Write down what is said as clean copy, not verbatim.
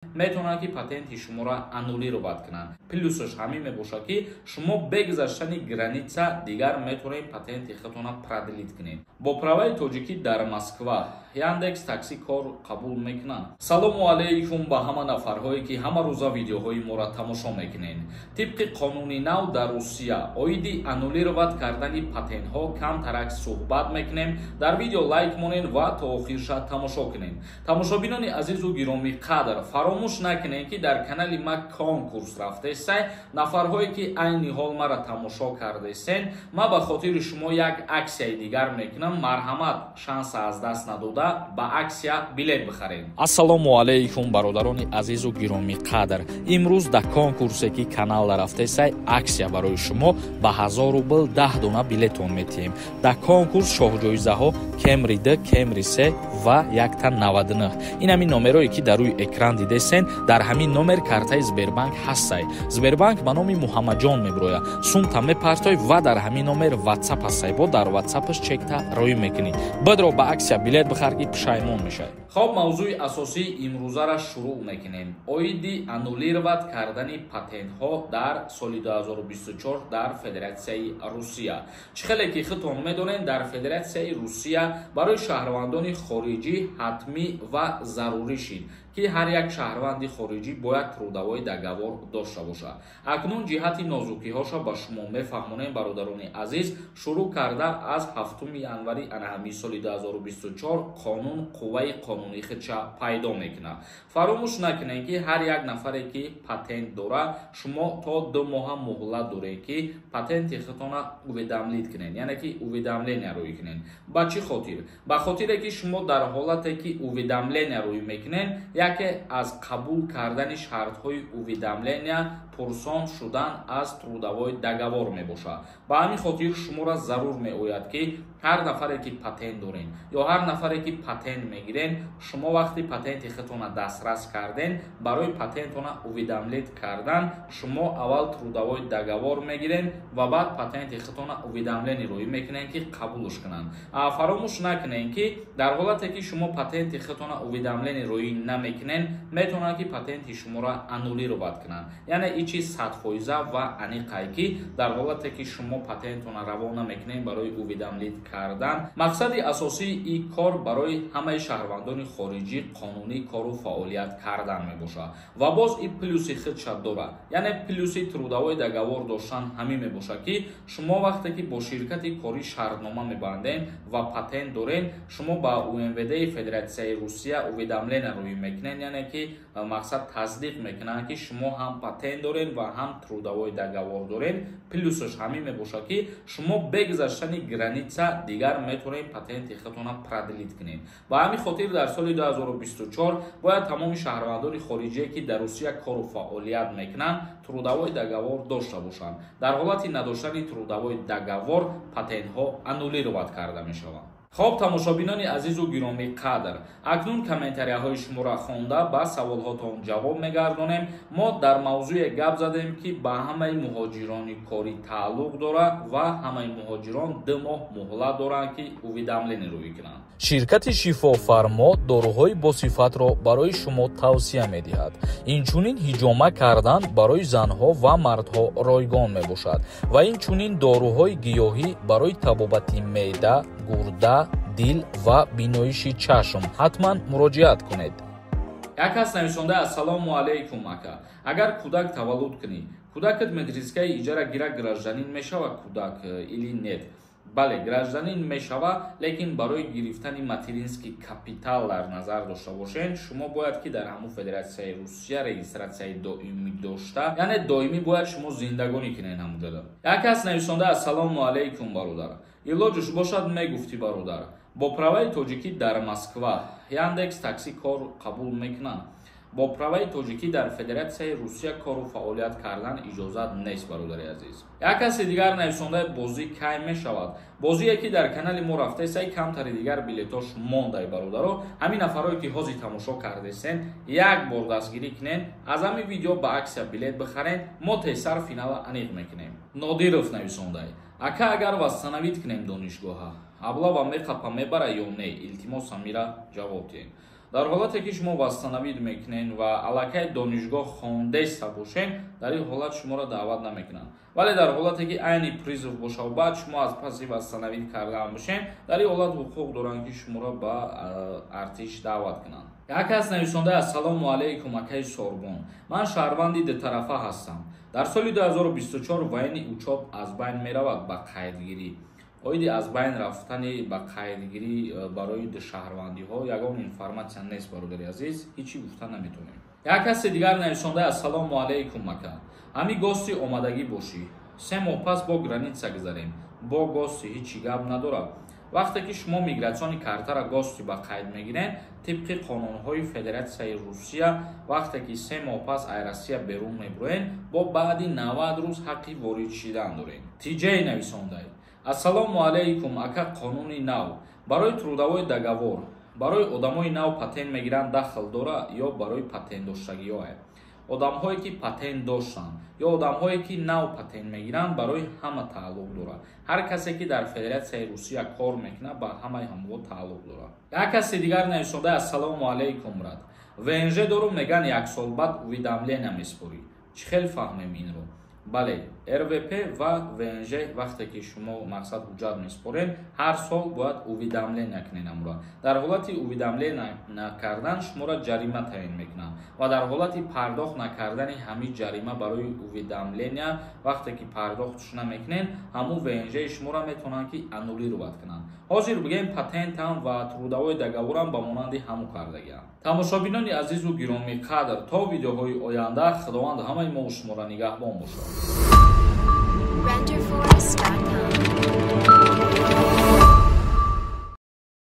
метавонанд ки патенти шуморо аннулировать кунанд. плюсаш ҳамин мебошад ки шумо бе гузаштани граница дигар метавонед патенти худтонро продлит кунед. бо праваи тоҷикӣ дар Москва Яндекс такси кор қабул мекунад. салому алайкум ба ҳама нафарҳое ки ҳама рӯза видеоҳои моро тамошо мекунед. тибқи қонуни нав дар Русия оиди аннулировать кардани патентҳо камтарак суҳбат мекунем. дар видео лайк монед ва то охирша тамошо кунед. тамошобинони азизу гироми қадр, фаромӯш накунед ки дар канали ма конкурс рафтесай. нафарҳое ки айни ҳол мара тамошо кардесен, ма ба хотири шумо як аксияи дигар мекунам. марҳамат, шанса аз даст надода ба аксия билет бихаред. ассалому алайкум бародарони азизу гироми қадр. имрӯз дар конкурсе ки каналда рафтесай аксия барои шумо ба 1000 рубл 10 дона билетон метиҳем. дар конкурс шоҳҷоизаҳо Camry 2, Camry 3 ва 199. ин ҳамин номерое ки дар рӯи экран дидесен, дар ҳамин номер картаи Сбербанк ҳастай. Сбербанк ба номи Муҳаммаҷон меброяд. сумта мепартой ва дар ҳамин номер WhatsApp ҳастай. бо дар WhatsAppаш чекта роӣ мекунӣ. бидро ба аксия билет бихар ки пушаймон мешавӣ. хоб, мавзӯи асосии имрӯзара шурӯъ мекунем. оиди аннулировать кардани патентҳо дар соли 2024 дар Федератсияи Русия. чӣ хеле ки худтон медонед, дар Федератсияи Русия барои шаҳрвандони хориҷӣ ҳатмӣ ва зарурӣ шид ки ҳар як шаҳрванди хориҷӣ бояд трудовой договор дошта бошад. акнун ҷиҳати нозукиҳоша ба шумо мефаҳмонем бародарони азиз. шурӯъ карда аз 7 январи анаҳамии соли 2024 қонун қувваи қонунии худша пайдо мекунад. фаромӯш накунед ки ҳар як нафаре ки патент дорад, шумо то 2 моҳа муҳлат доред ки патенти худтонро уведомлит кунед, яъне ки уведомления рӯй кунед. ба чӣ хотир? ба хотире ки шумо дар ҳолате ки уведомления рӯй мекунед, яке аз қабул кардани шартҳои уведомления пурсон шудан аз трудовой договор мебошад. ба ҳамин хотир шуморо зарур меояд ки ҳар нафаре ки патент дорен ё ҳар нафаре ки патент мегирен, шумо вақти патенти худтонро дастрас карден, барои патентона уведомлит кардан шумо аввал трудовой договор мегирен ва баъд патенти худтонро уведомление рӯй мекунен ки қабулш кунанд. фаромӯш накунед ки дар ҳолате ки шумо патенти худтонро уведомление рӯй намекунен, метавонанд ки патенти шуморо аннулировать кунанд. яъне ин чиз 100% ва аниқай ки дар ҳолате ки шумо патентона равона мекунед барои уведомлит кардан, мақсади асосии ин кор барои ҳамаи шаҳрвандони хориҷӣ қонунӣ кору фаъолият кардан мебошад. ва боз ин плюси худша дорад. яъне плюси трудовой договор доштан ҳамин мебошад ки шумо вақте ки бо ширкати корӣ шартнома мебандед ва патент доред, шумо ба УМВД-и Федератсияи Русия уведомление рӯй мекунед, яъне ки мақсад тасдиқ мекунанд ки шумо ҳам патент доред ва ҳам трудовой договор доред. плюсаш ҳамин мебошад ки шумо бе гузаштани граница дигар метавонед патенти худтонро продлит кунед. ба ҳамин хотир дар соли 2024 бояд тамоми шаҳрвандони хориҷие ки дар Русия кору фаъолият мекунанд трудовой договор дошта бошанд. дар ҳолати надоштани трудовой договор патентҳо аннулировать карда мешаванд. хоб, тамошобинони азизу гироми қадр, акнун комментарияҳои шуморо хонда ба саволҳотон ҷавоб мегардонем. мо дар мавзӯе гап задем ки ба ҳамаи муҳоҷирони корӣ тааллуқ дорад ва ҳамаи муҳоҷирон 2 моҳ муҳлат доранд ки уведомление рӯй кунанд. ширкати шифофармо доруҳои босифатро барои шумо тавсия медиҳад. инчунин ҳиҷома кардан барои занҳо ва мардҳо ройгон мебошад ва инчунин доруҳои гиёҳӣ барои табобати меъда, гурда, дил ва биноиши чашм. ҳатман муроҷиат кунед. як кас нависонда: ассалому алайкум ака, агар кӯдак таваллуд кунӣ, кӯдакат медрискаи иҷара гира гражданин мешавад кӯдак или нет? бале, гражданин мешавад, лекин барои гирифтани материнский капитал дар назар дошта бошед, шумо бояд ки дар ҳамун Федератсияи Русия регистратсияи доимӣ дошта, яъне доимӣ бояд шумо зиндагонӣ кунед ҳамунҷода. як кас нависонда: ассалому алайкум бародар, илоҷуш бошад мегуфтӣ бародар, бо праваи тоҷикӣ дар Москва Яндекс такси кор қабул мекунад? бо праваи тоҷикӣ дар Федератсияи Русия кору фаъолият кардан иҷозат нест бародари азиз. як каси дигар нависонда: бозӣ кай мешавад? бозие ки дар канали мо рафтесай, камтари дигар билетош мондай бародаро. ҳамин нафарои ки ҳозир тамошо кардесен, як бор дастгирӣ кунед, аз ҳамин видео ба аксия билет бихаред, мо тесар финала аниқ мекунем. Нодиров нависондай: ака, агар вастанавид кунем донишгоҳа, аблава меқапа мебара ё не? илтимос амира ҷавоб диҳед. дар ҳолате ки шумо вастанавид мекунед ва аллакай донишгоҳ хондаиста бошед, дар ин ҳолат шуморо даъват намекунанд. Вале дар ҳолате ки айни призв боша ва баъд шумо аз паси вастанавид кардан бошед, дар ин ҳолат ҳуқуқ доранд ки шуморо ба артиш даъват кунанд. Як кас нависонда: ассалому алайкум акаи Сорбон, ман шаҳрванди дутарафа ҳастам. Дар соли 2024 вайни учоб аз байн меравад ба қайдгирӣ. Оиди аз байн рафтани ба қайдгирӣ барои душаҳрвандиҳо ягон информатсия нест, бародари азиз, ҳичи гуфта наметавонем. Як каси дигар нависонда: ассалому алайкум ака, ҳами гости омадагӣ бошӣ. 3 моҳ пас бо граница гузарем. Бо гости ҳичи гап надорад. Вақте ки шумо мигратсиони картара гости ба қайд мегиред, тибқи қонунҳои Федератсияи Русия, вақте ки 3 моҳ пас аз Россия берун мебуред, бо баъди 90 рӯз ҳаққи ворид шидан доред. Тиҷаи нависондаи: ассалому алайкум ака, қонуни нав барои трудовой договор барои одамои нав патент мегиранд дахл дорад ё барои патентдоштагиҳо? Одамҳое ки патент доштанд ё одамҳое ки нав патент мегиранд, барои ҳама тааллуқ дорад. Ҳар касе ки дар Федератсияи Русия кор мекунад, ба ҳамаи ҳамво тааллуқ дорад. Як каси дигар нависонда: ассалому алайкум брат, ВНЖ дорум, меган 1 сол баъд уведомления меспорӣ. Чӣ хел фаҳмем инро? Бале, РВП ва ВНЖ вақте ки шумо мақсад ҳуҷҷат меспоред, ҳар сол бояд уведомления кунед амро. Дар ҳолати уведомления накардан шуморо ҷарима таъин мекунанд ва дар ҳолати пардохт накардани ҳамин ҷарима барои уведомления, вақте ки пардохтш намекунед, ҳамун ВНЖ шуморо метавонанд ки аннулировать кунанд. ҳозир бигем патентам ва трудовой договорам ба монанди ҳамун кардагиам. Тамошобинони азизу гиромӣ қадр, то видеоҳои оянда, худованд ҳамаи мо шуморо нигаҳбон бошад.